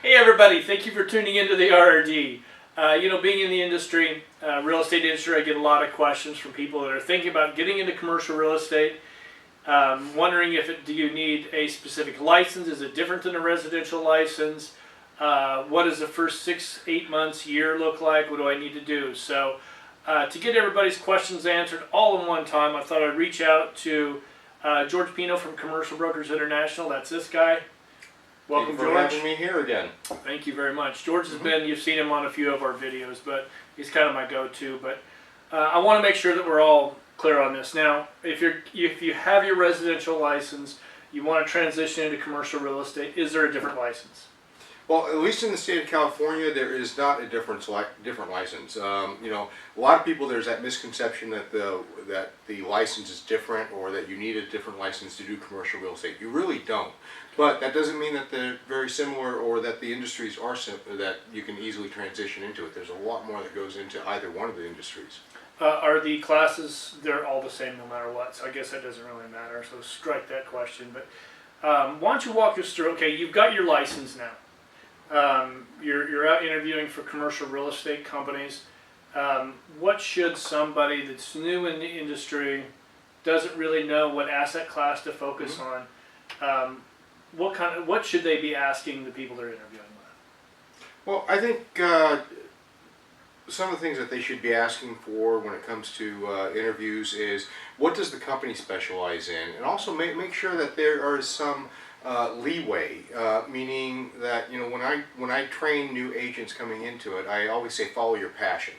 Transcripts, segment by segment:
Hey everybody, thank you for tuning into the RRD. Being in the industry, real estate industry, I get a lot of questions from people that are thinking about getting into commercial real estate, wondering do you need a specific license? Is it different than a residential license? What does the first 6, 8 months, year look like? What do I need to do? So to get everybody's questions answered all in one time, I thought I'd reach out to George Pino from Commercial Brokers International. That's this guy. Welcome, George. Thank you for having me here again. Thank you very much. George has been, you've seen him on a few of our videos, but he's kind of my go-to. But I want to make sure that we're all clear on this. Now, if you have your residential license, you want to transition into commercial real estate, is there a different license? Well, at least in the state of California, there is not a different license. A lot of people, there's that misconception that the license is different, or that you need a different license to do commercial real estate. You really don't. But that doesn't mean that they're very similar, or that the industries are that you can easily transition into it. There's a lot more that goes into either one of the industries. Are the classes, they're all the same no matter what, so I guess that doesn't really matter, so strike that question. But why don't you walk us through, okay, you've got your license now. You're out interviewing for commercial real estate companies. What should somebody that's new in the industry, doesn't really know what asset class to focus on, what should they be asking the people they're interviewing with? Well, I think some of the things that they should be asking for when it comes to interviews is, what does the company specialize in? And also make sure that there is some leeway, meaning that when I train new agents coming into it, I always say follow your passion.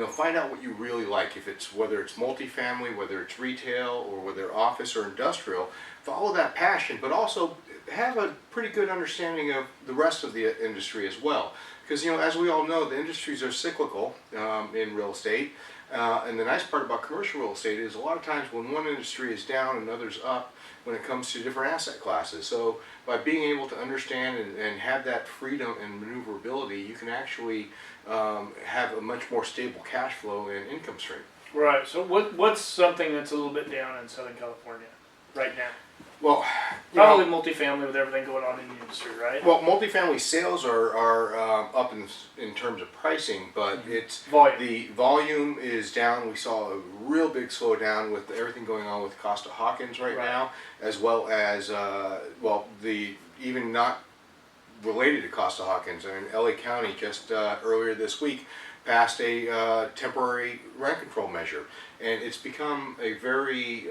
Find out what you really like. Whether it's multifamily, whether it's retail, or whether office or industrial, follow that passion, but also have a pretty good understanding of the rest of the industry as well. Because as we all know, the industries are cyclical in real estate. And the nice part about commercial real estate is a lot of times when one industry is down and others up when it comes to different asset classes. So by being able to understand and have that freedom and maneuverability, you can actually have a much more stable cash flow and income stream. Right. So what's something that's a little bit down in Southern California right now? Well, probably multifamily with everything going on in the industry, right? Well, multifamily sales are up in terms of pricing, but it's the volume is down. We saw a real big slowdown with everything going on with Costa-Hawkins right now, as well as even not related to Costa-Hawkins. I mean, LA County just earlier this week passed a temporary rent control measure, and it's become a very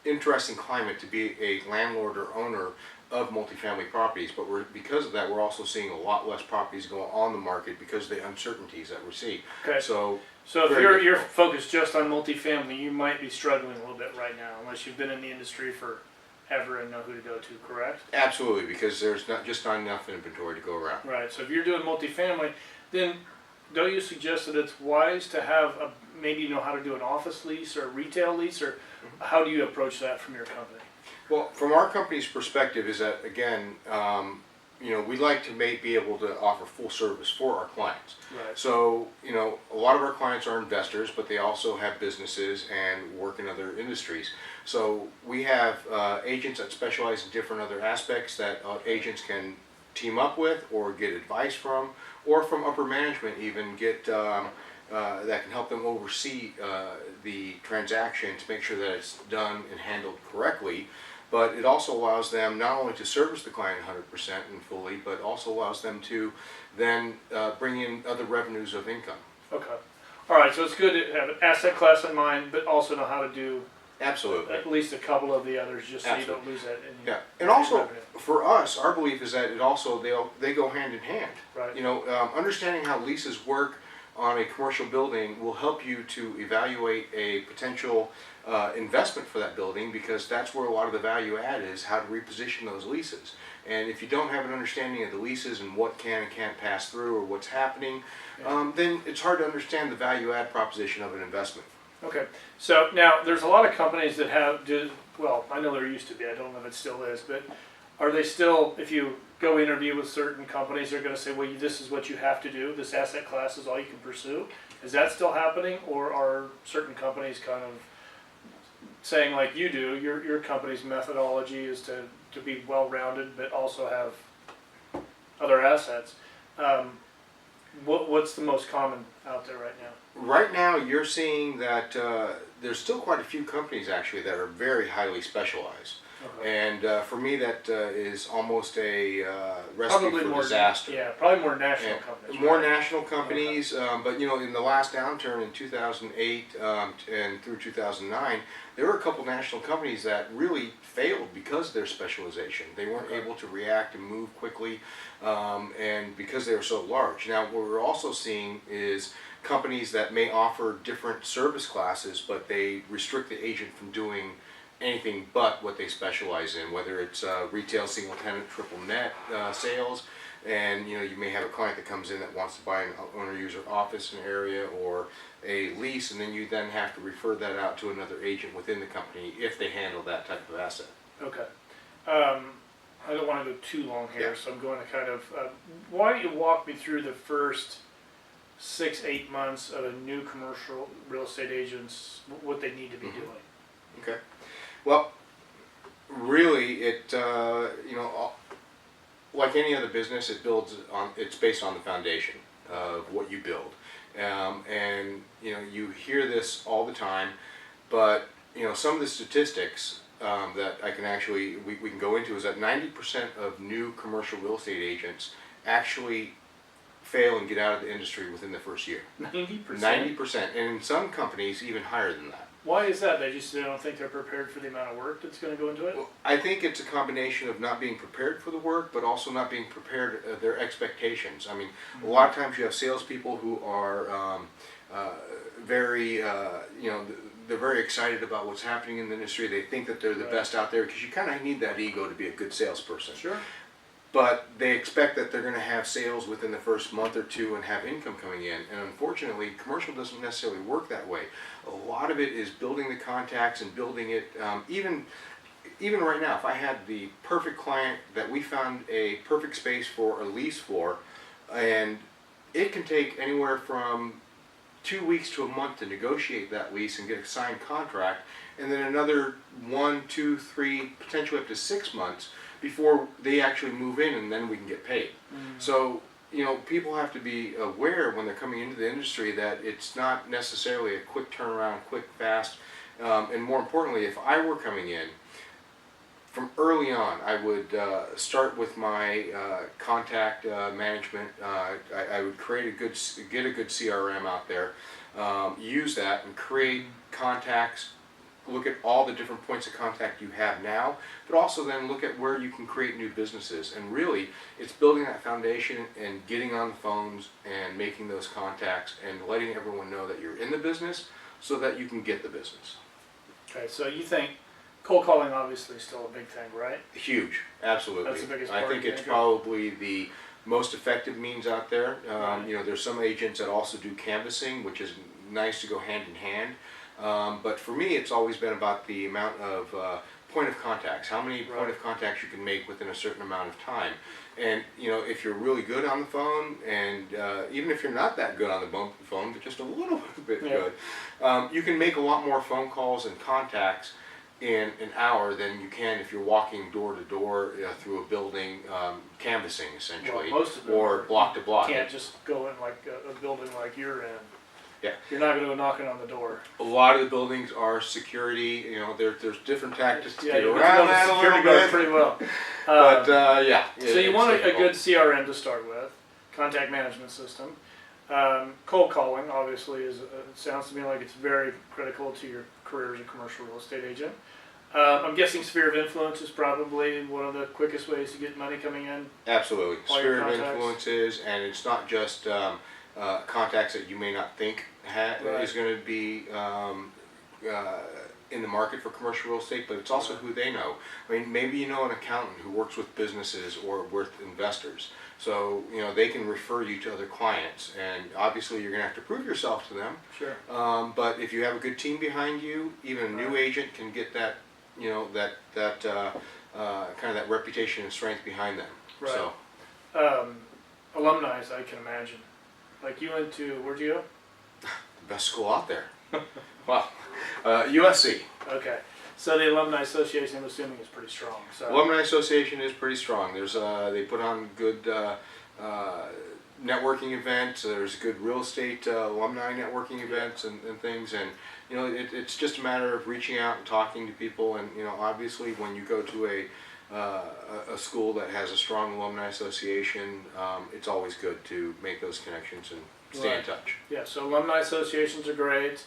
interesting climate to be a landlord or owner of multifamily properties. But because of that, we're also seeing a lot less properties go on the market because of the uncertainties that we see. Okay. So if you're focused just on multifamily, you might be struggling a little bit right now, unless you've been in the industry forever and know who to go to, correct? Absolutely, because there's not enough inventory to go around. Right. So if you're doing multifamily, then don't you suggest that it's wise to have maybe know how to do an office lease or a retail lease, or how do you approach that from your company? Well, from our company's perspective is that, again, we like to be able to offer full service for our clients. Right. So, a lot of our clients are investors, but they also have businesses and work in other industries. So we have agents that specialize in different other aspects that agents can team up with or get advice from, or from upper management even get that can help them oversee the transaction to make sure that it's done and handled correctly. But it also allows them not only to service the client 100% and fully, but also allows them to then bring in other revenues of income. Okay. All right, so it's good to have an asset class in mind, but also know how to do absolutely at least a couple of the others, just so absolutely. you don't lose that. Yeah, and also revenue. For us, our belief is that they go hand in hand. Right. Understanding how leases work on a commercial building will help you to evaluate a potential investment for that building, because that's where a lot of the value add is, how to reposition those leases. And if you don't have an understanding of the leases and what can and can't pass through, or what's happening, then it's hard to understand the value add proposition of an investment. Okay, so now there's a lot of companies that well, I know there used to be, I don't know if it still is, but are they still, if you go interview with certain companies, they're going to say, well, this is what you have to do, this asset class is all you can pursue? Is that still happening, or are certain companies kind of saying, like you do, your company's methodology is to be well-rounded, but also have other assets. What's the most common out there right now? Right now, you're seeing that there's still quite a few companies actually that are very highly specialized. Okay. And for me, that is almost a recipe Probably for more, disaster. yeah, probably more national And companies. more right? national companies, but you know, in the last downturn in 2008 and through 2009, there were a couple national companies that really failed because of their specialization. They weren't Okay. able to react and move quickly, and because they were so large. Now, what we're also seeing is companies that may offer different service classes, but they restrict the agent from doing anything but what they specialize in, whether it's retail, single tenant, triple net sales. And you know, you may have a client that comes in that wants to buy an owner user office in an area or a lease, and then you then have to refer that out to another agent within the company if they handle that type of asset. Okay. I don't want to go too long here, Yeah. so I'm going to kind of. Why don't you walk me through the first 6-8 months of a new commercial real estate agent's what they need to be doing? Okay. Well, really, you know, like any other business, it's based on the foundation of what you build. And you know, you hear this all the time, but you know, some of the statistics that I can actually we can go into is that 90% of new commercial real estate agents actually fail and get out of the industry within the first year. 90%. 90%, and in some companies even higher than that. Why is that? They don't think they're prepared for the amount of work that's going to go into it. Well, I think it's a combination of not being prepared for the work, but also not being prepared their expectations. I mean, a lot of times you have salespeople who are very, you know, they're very excited about what's happening in the industry. They think that they're the Right. best out there because you kind of need that ego to be a good salesperson. Sure. But they expect that they're going to have sales within the first month or two and have income coming in. And unfortunately, commercial doesn't necessarily work that way. A lot of it is building the contacts and building it. Even right now, if I had the perfect client that we found a perfect space for a lease for, and it can take anywhere from 2 weeks to a month to negotiate that lease and get a signed contract, and then another 1, 2, 3, potentially up to 6 months before they actually move in, and then we can get paid. So, you know, people have to be aware when they're coming into the industry that it's not necessarily a quick turnaround, quick, fast, and more importantly, if I were coming in, from early on, I would start with my contact management. I would get a good CRM out there, use that, and create contacts. Look at all the different points of contact you have now, but also then look at where you can create new businesses. And really, it's building that foundation and getting on the phones and making those contacts and letting everyone know that you're in the business so that you can get the business. Okay, so you think cold calling obviously is still a big thing, right? Huge, absolutely. That's the biggest I part, think you it's think? probably the most effective means out there. Right. You know, there's some agents that also do canvassing, which is nice to go hand in hand. But for me, it's always been about the amount of point of contacts, how many point of contacts you can make within a certain amount of time. And you know, if you're really good on the phone, and even if you're not that good on the phone, but just a little bit good, you can make a lot more phone calls and contacts in an hour than you can if you're walking door to door through a building, canvassing essentially, Well, most of them or block to block. Can't just go in like a building like you're in. Yeah. You're not going to go knocking on the door. A lot of the buildings are security. You know, there's different tactics to Yeah, get you around know the that a security little guard bit. pretty well. But yeah. So you it's want a difficult. good CRM to start with, contact management system. Cold calling obviously is. It sounds to me like it's very critical to your career as a commercial real estate agent. I'm guessing sphere of influence is probably one of the quickest ways to get money coming in. Absolutely. All your Sphere of contacts. influences, and it's not just contacts that you may not think Right. is going to be in the market for commercial real estate, but it's also who they know. I mean, maybe you know an accountant who works with businesses or with investors. So, you know, they can refer you to other clients, and obviously you're going to have to prove yourself to them. Sure. But if you have a good team behind you, even a new Right. agent can get that, you know, that kind of that reputation and strength behind them. Right. So, Alumni, I can imagine. Like you went to, where'd you go? the best school out there. Well, USC. Okay. So the Alumni Association, I'm assuming, is pretty strong. So Alumni Association is pretty strong. There's they put on good networking events. There's good real estate alumni networking events and things. And you know, it's just a matter of reaching out and talking to people. And you know, obviously, when you go to a school that has a strong alumni association, it's always good to make those connections and stay in touch. Yeah, so alumni associations are great.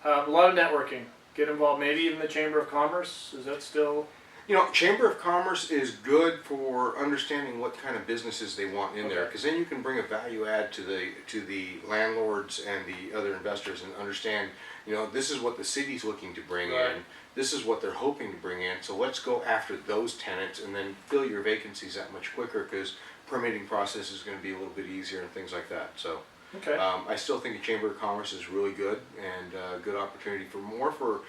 A lot of networking. Get involved. Maybe even the Chamber of Commerce. Is that still? You know, Chamber of Commerce is good for understanding what kind of businesses they want in there, because then you can bring a value add to the landlords and the other investors and understand, you know, this is what the city's looking to bring Right. in, this is what they're hoping to bring in, so let's go after those tenants and then fill your vacancies that much quicker, because permitting process is going to be a little bit easier and things like that. So Okay. I still think the Chamber of Commerce is really good and a good opportunity for more for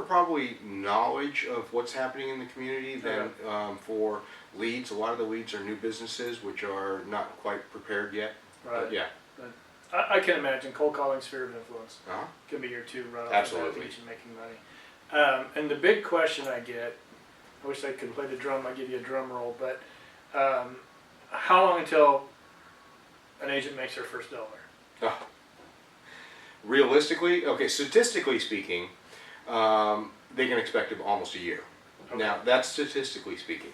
probably knowledge of what's happening in the community than for leads. A lot of the leads are new businesses which are not quite prepared yet. Right. But yeah. I can imagine cold calling sphere of influence Uh-huh. can be your two right off Absolutely. the bat to get you making money. And the big question I get, I wish I could play the drum. I give you a drum roll, but how long until an agent makes their first dollar? Oh. Realistically, okay, statistically speaking, they can expect almost a year. Okay. Now, that's statistically speaking.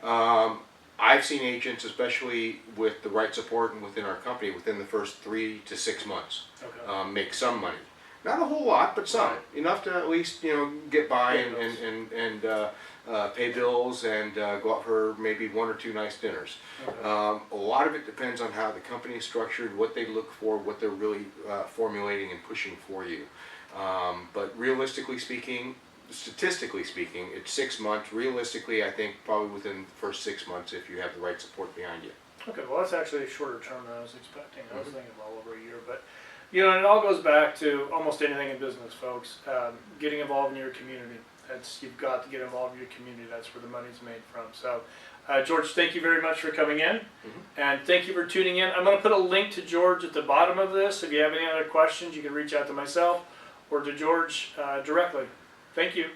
Right. I've seen agents, especially with the right support and within our company, within the first 3 to 6 months, Okay. make some money. Not a whole lot, but some. Right. Enough to at least, you know, get by Pay bills. and pay bills and go out for maybe 1 or 2 nice dinners. Okay. A lot of it depends on how the company is structured, what they look for, what they're really formulating and pushing for you. But realistically speaking, statistically speaking, it's 6 months. Realistically, I think probably within the first 6 months if you have the right support behind you. Okay, well that's actually a shorter term than I was expecting. I was thinking well over a year, but you know, it all goes back to almost anything in business, folks. Getting involved in your community. You've got to get involved in your community. That's where the money's made from. So, George, thank you very much for coming in, and thank you for tuning in. I'm going to put a link to George at the bottom of this. If you have any other questions, you can reach out to myself or to George directly. Thank you.